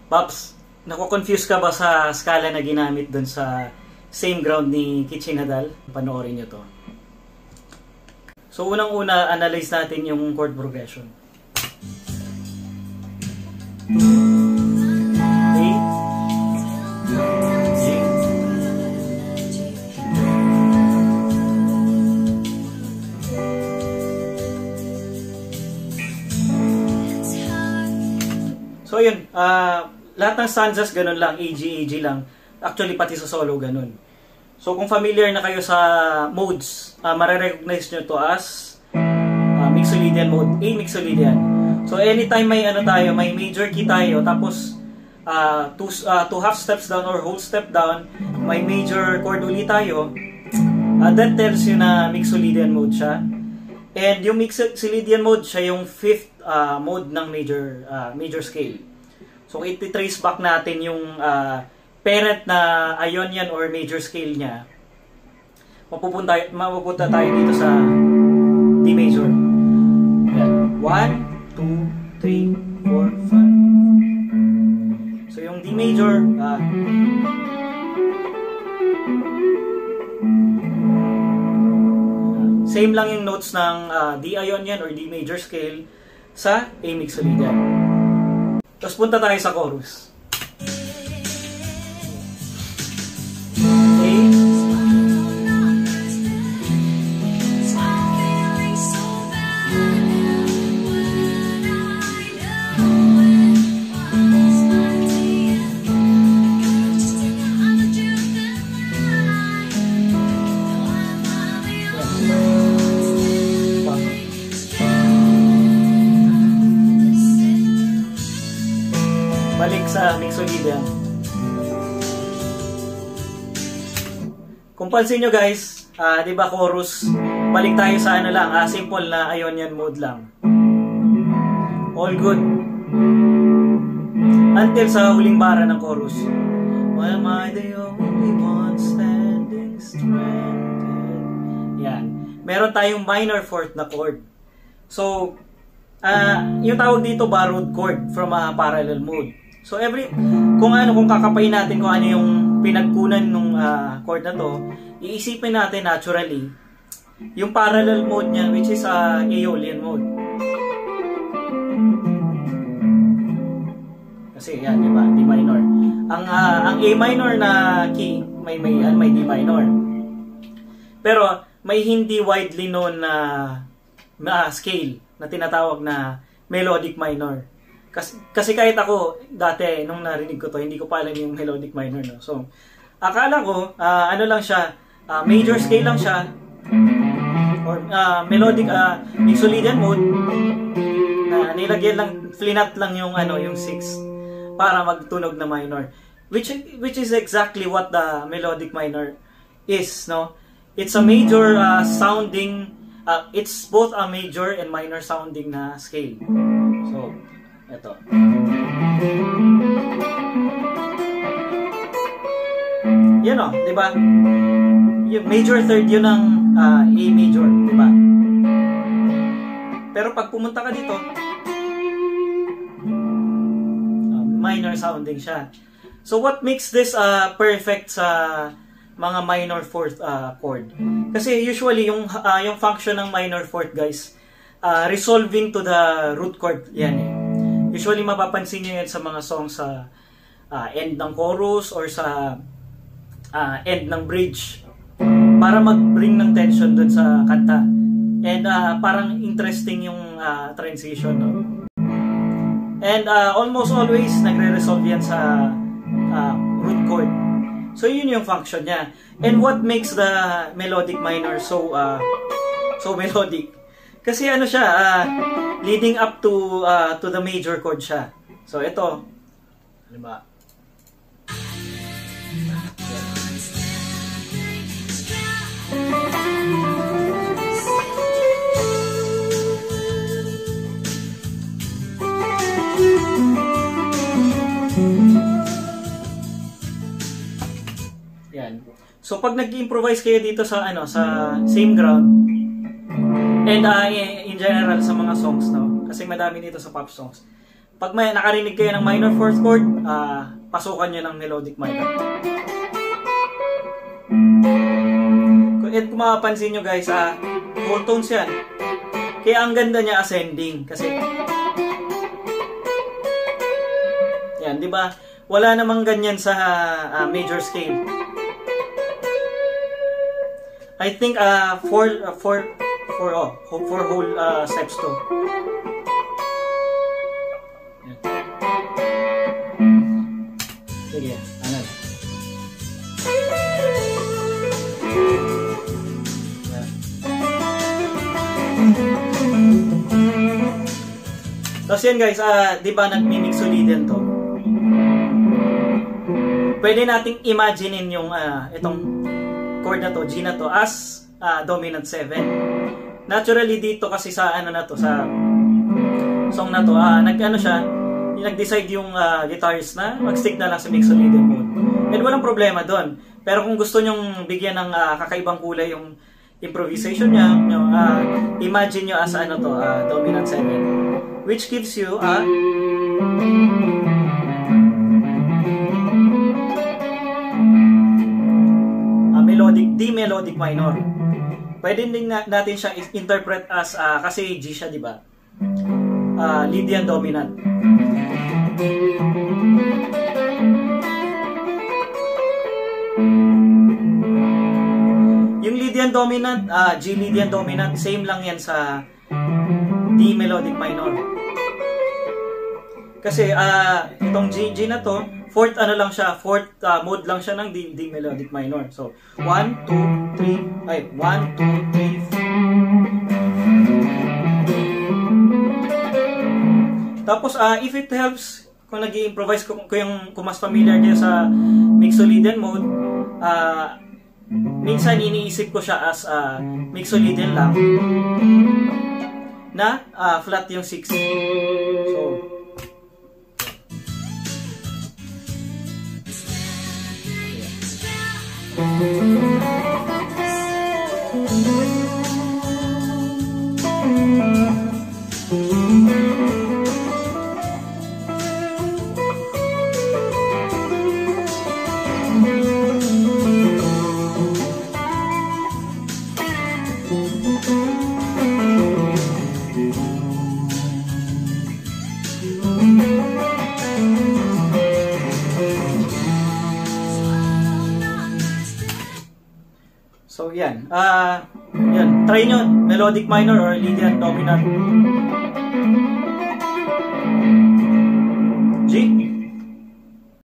Pops, nako-confuse ka ba sa skala na ginamit dun sa same ground ni Kichi Nadal? Panoorin nyo to. So, unang-una, analyze natin yung chord progression. A, G, so, yun. Lahat ng stanzas, ganun lang. A, G lang. Actually, pati sa solo, ganun. So, kung familiar na kayo sa modes, marirecognize nyo to as Mixolydian mode. A, Mixolydian. So, anytime may tayo, may major key tayo, tapos two half steps down or whole step down, may major chord ulit tayo, that tells you na Mixolydian mode siya. And yung Mixolydian mode, siya yung fifth mode ng major scale. So, iti-trace back natin yung parent na Ionian or major scale niya. Mapupunta tayo dito sa D major. 1, 2, 3, 4, 5. So, yung D major, same lang yung notes ng D Ionian or D major scale sa A Mixolydian. Tapos punta tayo sa chorus. Balik sa Mixolydian. Kung pansin nyo guys, di ba chorus, balik tayo sa lang, simple na Ionian mode lang. All good. Until sa huling bara ng chorus. Why am I the only one standing stranded? Yan. Meron tayong minor fourth na chord. So, yung tawag dito borrowed chord from a parallel mode. So kung kakapain natin kung ano yung pinagkunan ng chord na to, iisipin natin naturally yung parallel mode niya, which is Aeolian mode. Kasi yan, di ba? D minor. Ang A minor na key may D minor. Pero may hindi widely known na scale na tinatawag na melodic minor. Kasi kahit ako, dati, nung narinig ko to, hindi ko pa alam yung melodic minor, no? So, akala ko, lang siya, major scale lang siya, or melodic, Mixolydian mode, na nilagyan lang, flinat lang yung, yung 6, para magtunog na minor. Which is exactly what the melodic minor is, no? It's a major sounding, it's both a major and minor sounding na scale. So, ito. Yan o, di ba? Yung major third yun ng A major, di ba? Pero pag pumunta ka dito, minor sounding siya. So what makes this perfect sa mga minor fourth chord? Kasi usually yung function ng minor fourth, guys, resolving to the root chord. Yan eh. Usually mapapansin niyo yan sa mga songs sa end ng chorus or sa end ng bridge para mag-bring ng tension dun sa kanta. And parang interesting yung transition, no? And almost always nagre-resolve yan sa root chord. So yun yung function niya. And what makes the melodic minor so melodic? Kasi siya, leading up to the major chord siya. So ito, di ba? Yan. So pag nag-improvise kayo dito sa sa same ground, and in general sa mga songs, no, kasi madami dito sa pop songs, Pag may nakarinig kayo ng minor fourth chord, pasukan nyo ng melodic minor. Kung mapapansin nyo guys, whole tones yan. Kaya ang ganda niya ascending. Kasi, yan, di ba? Wala namang ganyan sa major scale. I think four whole steps to. Sige, ano? Tapos yan guys, di ba nagmimixolydian to? Pwede nating imaginein yung itong chord na to, G na to, as dominant 7. Naturally dito kasi sa ano na to, sa song na to, nag-decide yung guitarist na mag-stick na lang sa mixolydian mode. And walang problema doon. Pero kung gusto nyong bigyan ng kakaibang kulay yung improvisation niya, imagine nyo as ano to, dominant 7. Which gives you D melodic minor. Pwede din natin siya interpret as kasi G siya, di ba? Lydian dominant. Yung Lydian dominant, G Lydian dominant, same lang yan sa D melodic minor. Kasi itong G na to, fourth mode lang siya ng D melodic minor. So 1 2 3 1 2 3. Tapos if it helps, kung nag-i-improvise kung mas familiar kayo sa mixolydian mode, minsan iniisip ko siya as mixolydian lang na flat yung 6. So So yan. Yan, try nyo melodic minor or Lydian dominant. G.